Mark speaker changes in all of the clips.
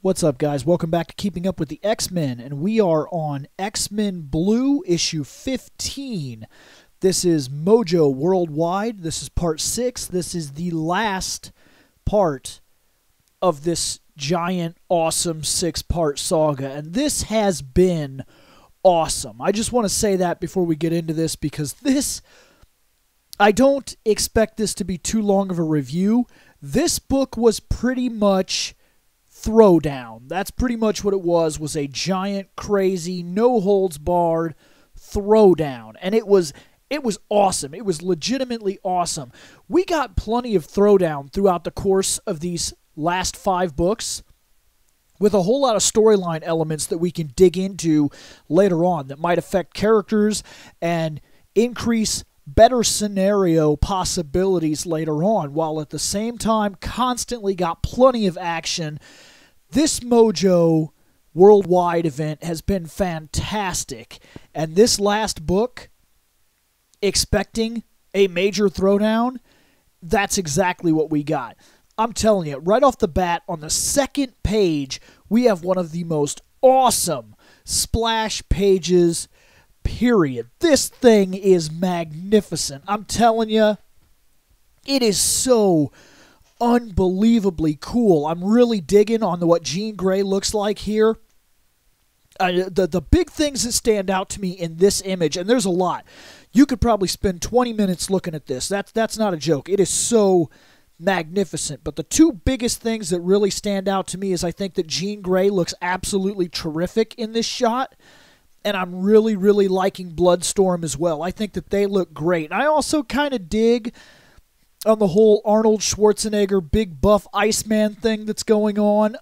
Speaker 1: What's up, guys? Welcome back to Keeping Up with the X-Men, and we are on X-Men Blue, issue 15. This is Mojo Worldwide. This is part 6. This is the last part of this giant, awesome 6-part saga, and this has been awesome. I just want to say that before we get into this, because I don't expect this to be too long of a review. This book was pretty much throwdown. That's pretty much what it was a giant, crazy, no-holds-barred throwdown. And it was awesome. It was legitimately awesome. We got plenty of throwdown throughout the course of these last 5 books, with a whole lot of storyline elements that we can dig into later on that might affect characters and increase better scenario possibilities later on, while at the same time constantly got plenty of action. This Mojo Worldwide event has been fantastic, and this last book, expecting a major throwdown, that's exactly what we got. I'm telling you, right off the bat, on the second page, we have one of the most awesome splash pages, period. This thing is magnificent. I'm telling you, it is so unbelievably cool. I'm really digging on what Jean Grey looks like here. The big things that stand out to me in this image, and there's a lot. You could probably spend 20 minutes looking at this. That's not a joke. It is so magnificent. But the two biggest things that really stand out to me is I think that Jean Grey looks absolutely terrific in this shot. And I'm really, really liking Bloodstorm as well. I think that they look great. I also kind of dig on the whole Arnold Schwarzenegger big buff Iceman thing that's going on.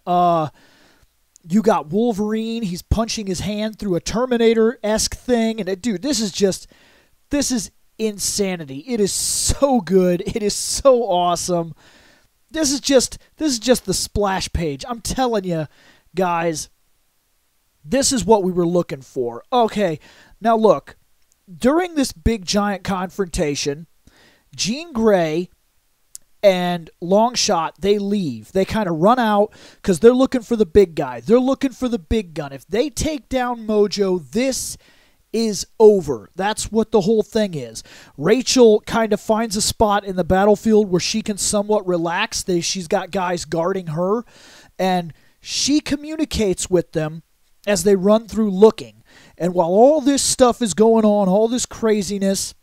Speaker 1: You got Wolverine. He's punching his hand through a Terminator-esque thing. And dude, this is insanity. It is so good. It is so awesome. This is just the splash page. I'm telling you, guys, this is what we were looking for. Okay, now look, during this big giant confrontation, Jean Grey and Longshot, they leave. They kind of run out because they're looking for the big guy. They're looking for the big gun. If they take down Mojo, this is over. That's what the whole thing is. Rachel kind of finds a spot in the battlefield where she can somewhat relax. She's got guys guarding her, and she communicates with them as they run through looking. And while all this stuff is going on, all this craziness,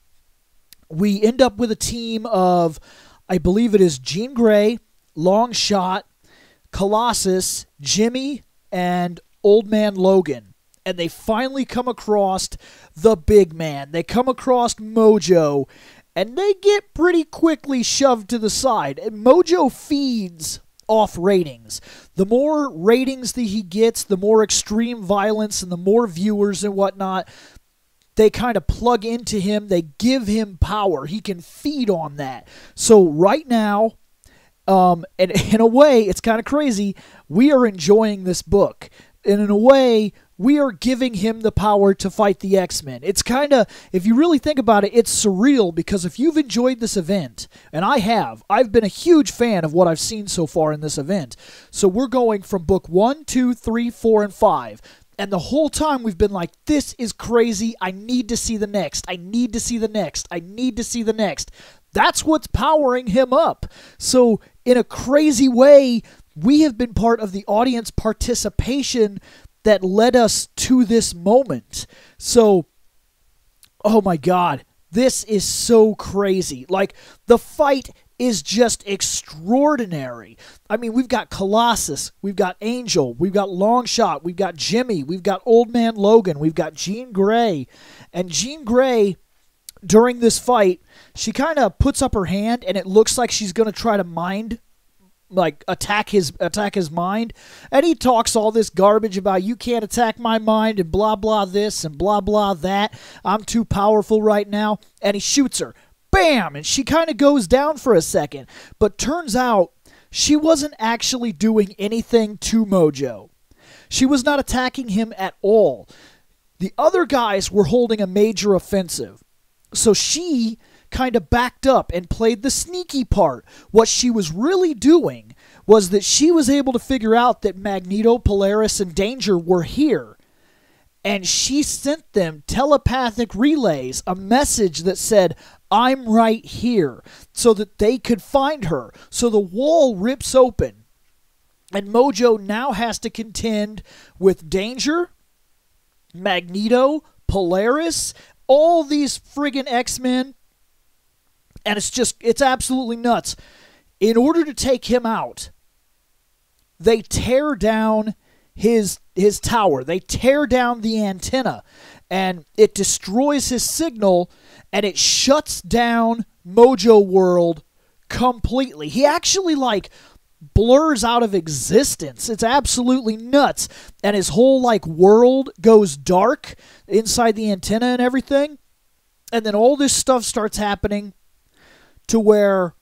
Speaker 1: we end up with a team of, I believe it is Jean Grey, Longshot, Colossus, Jimmy, and Old Man Logan. And they finally come across the big man. They come across Mojo, and they get pretty quickly shoved to the side. And Mojo feeds off ratings. The more ratings that he gets, the more extreme violence and the more viewers and whatnot, they kind of plug into him. They give him power. He can feed on that. So right now, and in a way, it's kind of crazy, we are enjoying this book. And in a way, we are giving him the power to fight the X-Men. It's kind of, if you really think about it, it's surreal, because if you've enjoyed this event, and I've been a huge fan of what I've seen so far in this event. So we're going from book 1, 2, 3, 4, and 5. And the whole time we've been like, this is crazy. I need to see the next. I need to see the next. I need to see the next. That's what's powering him up. So in a crazy way, we have been part of the audience participation that led us to this moment. So, oh my God, this is so crazy. Like, the fight is just extraordinary. I mean, we've got Colossus, we've got Angel, we've got Longshot, we've got Jimmy, we've got Old Man Logan, we've got Jean Grey. And Jean Grey, during this fight, she kind of puts up her hand, and it looks like she's going to try to attack his mind, and he talks all this garbage about, you can't attack my mind, and blah blah this and blah blah that, I'm too powerful right now, and he shoots her, bam, and she kind of goes down for a second, but turns out she wasn't actually doing anything to Mojo. She was not attacking him at all. The other guys were holding a major offensive, so she kind of backed up and played the sneaky part. What she was really doing was that she was able to figure out that Magneto, Polaris, and Danger were here. And she sent them telepathic relays, a message that said, I'm right here, so that they could find her. So the wall rips open, and Mojo now has to contend with Danger, Magneto, Polaris, all these friggin' X-Men, and it's absolutely nuts. In order to take him out, they tear down his tower. They tear down the antenna, and it destroys his signal, and it shuts down Mojo World completely. He actually, blurs out of existence. It's absolutely nuts. And his whole, world goes dark inside the antenna and everything. And then all this stuff starts happening to where,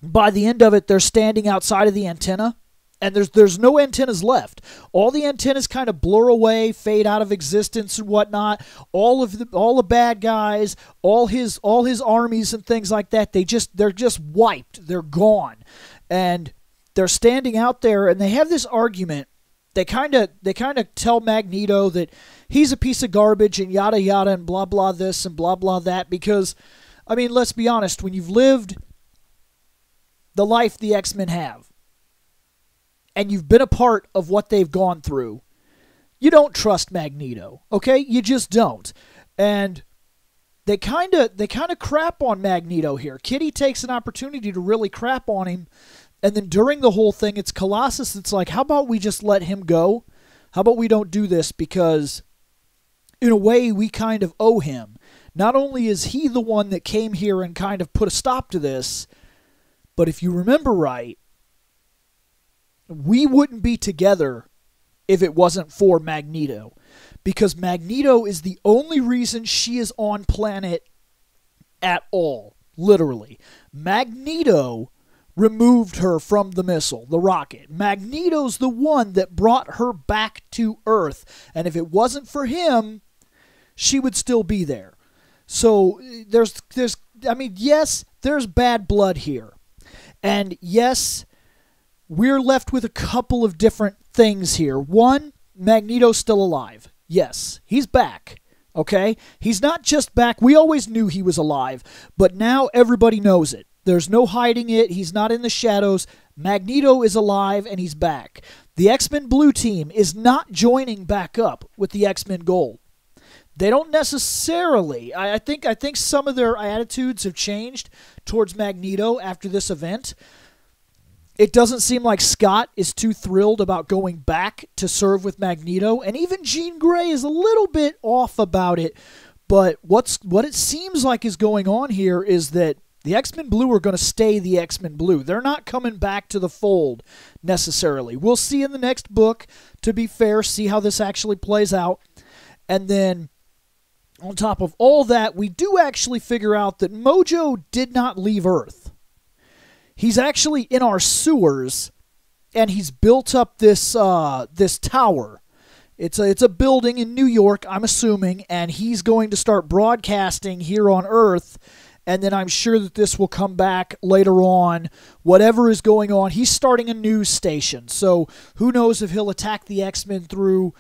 Speaker 1: by the end of it, they're standing outside of the antenna. And there's no antennas left. All the antennas kind of blur away, fade out of existence and whatnot. All the bad guys, all his armies and things like that, they're just wiped. They're gone. And they're standing out there, and they have this argument. They kind of tell Magneto that he's a piece of garbage and yada yada and blah blah this and blah blah that, because, I mean, let's be honest, when you've lived the life the X-Men have, and you've been a part of what they've gone through, you don't trust Magneto, okay? You just don't. And they kind of crap on Magneto here. Kitty takes an opportunity to really crap on him, and then during the whole thing, it's Colossus that's like, how about we just let him go? How about we don't do this? Because in a way, we kind of owe him. Not only is he the one that came here and kind of put a stop to this, but if you remember right, we wouldn't be together if it wasn't for Magneto. Because Magneto is the only reason she is on planet at all. Literally. Magneto removed her from the missile, the rocket. Magneto's the one that brought her back to Earth. And if it wasn't for him, she would still be there. So yes, there's bad blood here. And yes, we're left with a couple of different things here. One, Magneto's still alive. Yes, he's back. Okay? He's not just back. We always knew he was alive, but now everybody knows it. There's no hiding it. He's not in the shadows. Magneto is alive and he's back. The X-Men Blue team is not joining back up with the X-Men Gold. They don't necessarily. I think some of their attitudes have changed towards Magneto after this event. It doesn't seem like Scott is too thrilled about going back to serve with Magneto, and even Jean Grey is a little bit off about it. But what it seems like is going on here is that the X-Men Blue are going to stay the X-Men Blue. They're not coming back to the fold necessarily. We'll see in the next book, to be fair, see how this actually plays out. And then on top of all that, we do actually figure out that Mojo did not leave Earth. He's actually in our sewers, and he's built up this tower. It's a building in New York, I'm assuming, and he's going to start broadcasting here on Earth, and then I'm sure that this will come back later on. Whatever is going on, he's starting a news station, so who knows if he'll attack the X-Men through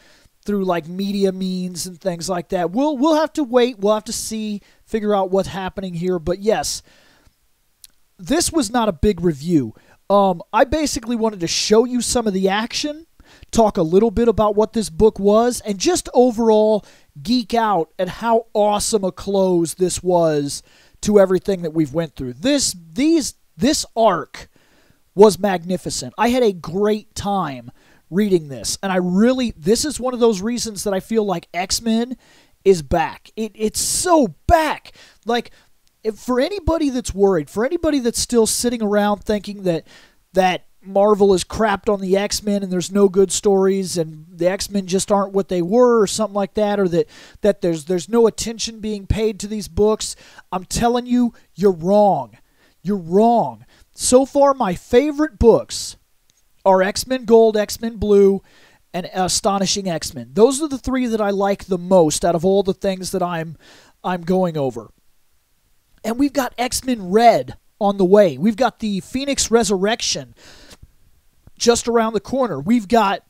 Speaker 1: media means and things like that. We'll have to wait. We'll have to see, figure out what's happening here. But yes, this was not a big review. I basically wanted to show you some of the action, talk a little bit about what this book was, and just overall geek out at how awesome a close this was to everything that we've went through. This arc was magnificent. I had a great time reading this, and this is one of those reasons that I feel like X-Men is back. It's so back. For anybody that's worried, for anybody that's still sitting around thinking that Marvel has crapped on the X-Men and there's no good stories and the X-Men just aren't what they were or something like that, or that there's no attention being paid to these books, I'm telling you, you're wrong. You're wrong. So far, my favorite books are X-Men Gold, X-Men Blue, and Astonishing X-Men. Those are the three that I like the most out of all the things that I'm going over. And we've got X-Men Red on the way. We've got the Phoenix Resurrection just around the corner. We've got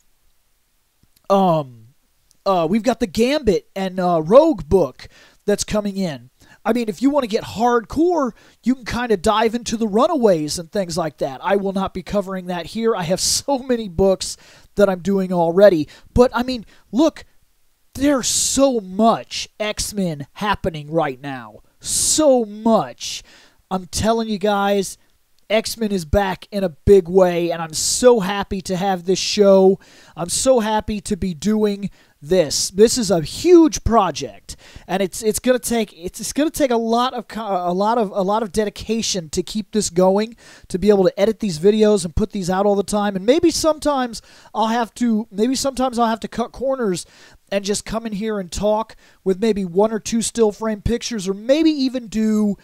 Speaker 1: the Gambit and Rogue book that's coming in. I mean, if you want to get hardcore, you can kind of dive into the Runaways and things like that. I will not be covering that here. I have so many books that I'm doing already. But, I mean, look, there's so much X-Men happening right now. So much. I'm telling you guys, X-Men is back in a big way, and I'm so happy to have this show. I'm so happy to be doing this. This is a huge project, and it's going to take a lot of dedication to keep this going, to be able to edit these videos and put these out all the time. And maybe sometimes I'll have to cut corners and just come in here and talk with maybe 1 or 2 still frame pictures, or maybe even do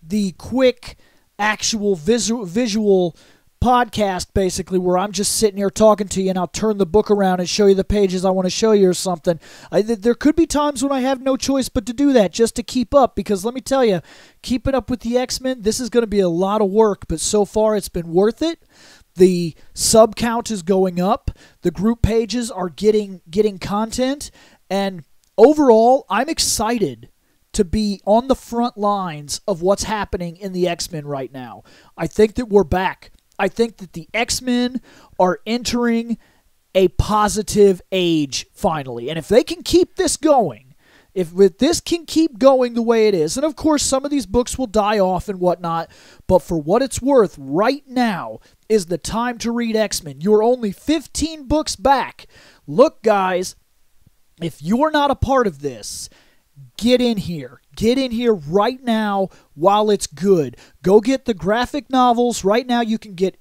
Speaker 1: the quick actual visual podcast, basically, where I'm just sitting here talking to you, and I'll turn the book around and show you the pages I want to show you or something. There could be times when I have no choice but to do that, just to keep up, because let me tell you, keeping up with the X-Men, this is going to be a lot of work, but so far it's been worth it. The sub count is going up. The group pages are getting content, and overall, I'm excited to be on the front lines of what's happening in the X-Men right now. I think that we're back. I think that the X-Men are entering a positive age finally. And if they can keep this going, if this can keep going the way it is, and of course some of these books will die off and whatnot, but for what it's worth, right now is the time to read X-Men. You're only 15 books back. Look, guys, if you're not a part of this, get in here. Get in here right now while it's good. Go get the graphic novels. Right now you can get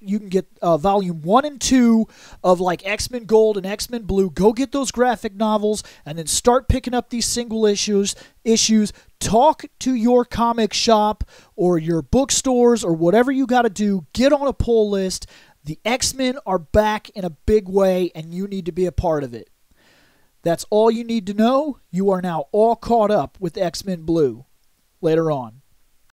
Speaker 1: volume 1 and 2 of like X-Men Gold and X-Men Blue. Go get those graphic novels and then start picking up these single issues. Talk to your comic shop or your bookstores or whatever you got to do. Get on a pull list. The X-Men are back in a big way, and you need to be a part of it. That's all you need to know. You are now all caught up with X-Men Blue. Later on.